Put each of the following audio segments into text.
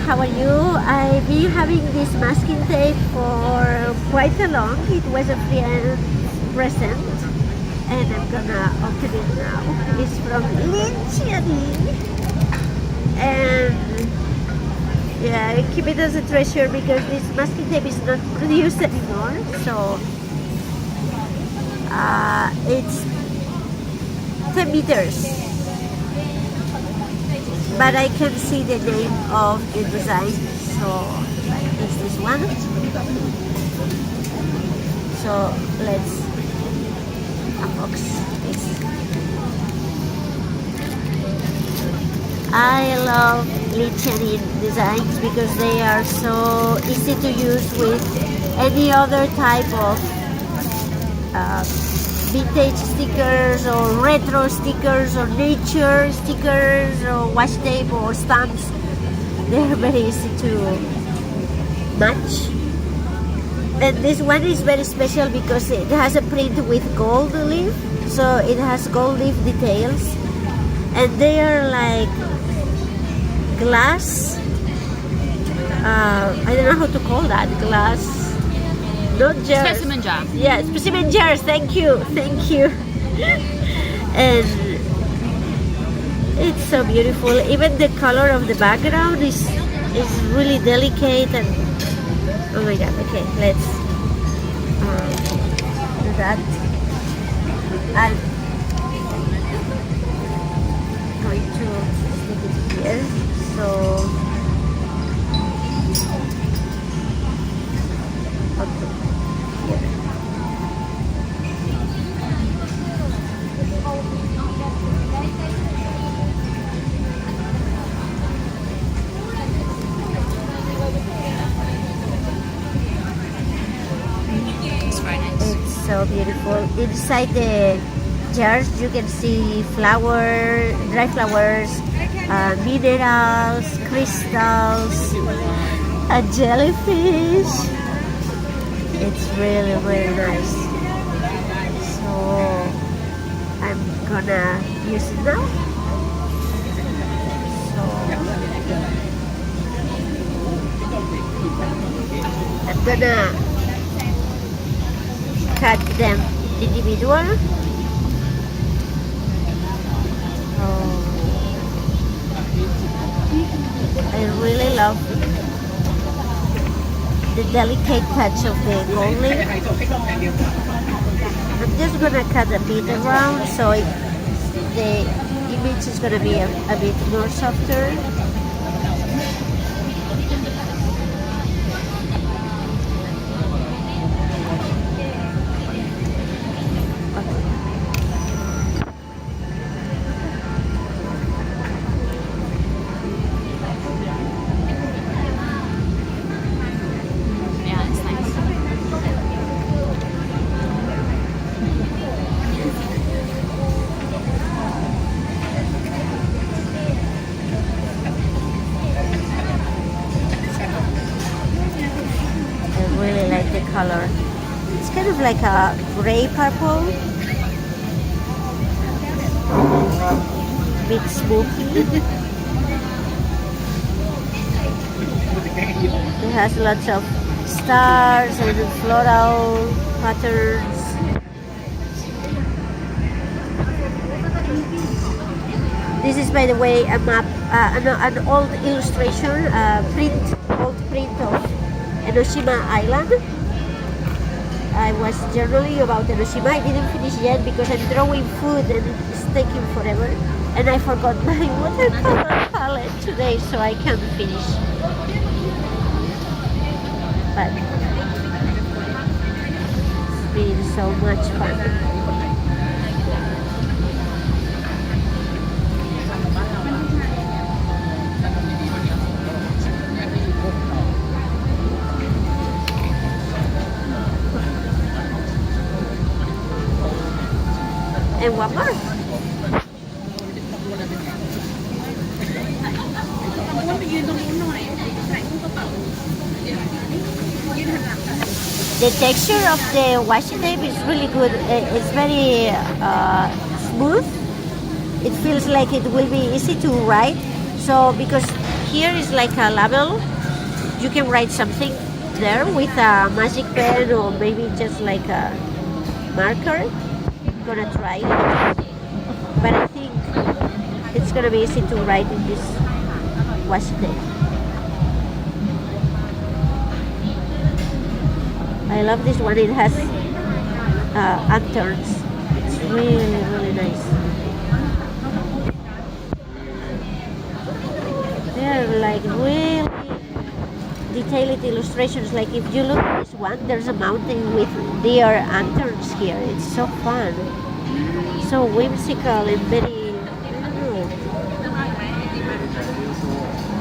how are you? I've been having this masking tape for quite a long. It was a friend present and I'm gonna open it now. It's from Lin Chia Ning. And yeah, I keep it as a treasure because this masking tape is not produced anymore. So it's 10 meters. But I can see the name of the design, so it's this one. So let's unbox this. I love Lin Chia Ning designs because they are so easy to use with any other type of vintage stickers or retro stickers or nature stickers or washi tape or stamps. They're very easy to match. And this one is very special because it has a print with gold leaf, so it has gold leaf details, and they are like glass, I don't know how to call that, glass, not jars. Specimen jar. Yeah, specimen jars. Thank you. And it's so beautiful. Even the color of the background is really delicate. And oh my god. Okay, let's do that. I'm going to stick it here. So. So beautiful. Inside the jars you can see dry flowers, minerals, crystals, a jellyfish. It's really nice. So I'm gonna use it now. So I'm gonna cut them individual. I really love the delicate touch of the gold leaf. I'm just gonna cut a bit around so the image is gonna be a bit more softer. Color. It's kind of like a gray purple, bit smoky. It has lots of stars and floral patterns. This is, by the way, a map, an old illustration, old print of Enoshima Island. I was journaling about Hiroshima. I didn't finish yet because I'm drawing food and it's taking forever. And I forgot my watercolor palette today, so I can't finish. But it's been so much fun. And one more. The texture of the washi tape is really good. It's very smooth. It feels like it will be easy to write. So because here is like a label. You can write something there with a magic pen or maybe just like a marker. I'm gonna try it, but I think it's gonna be easy to write in this washi tape. I love this one. It has antlers. It's really, really nice. They're like really detailed illustrations. Like if you look at this one, there's a mountain with deer antlers here. It's so fun, so whimsical and very, I don't know,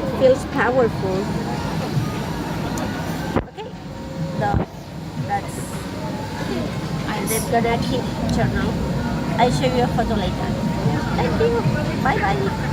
it feels powerful. Okay, so that's, and I'm gonna keep journal. I'll show you a photo later. Thank you. Bye bye.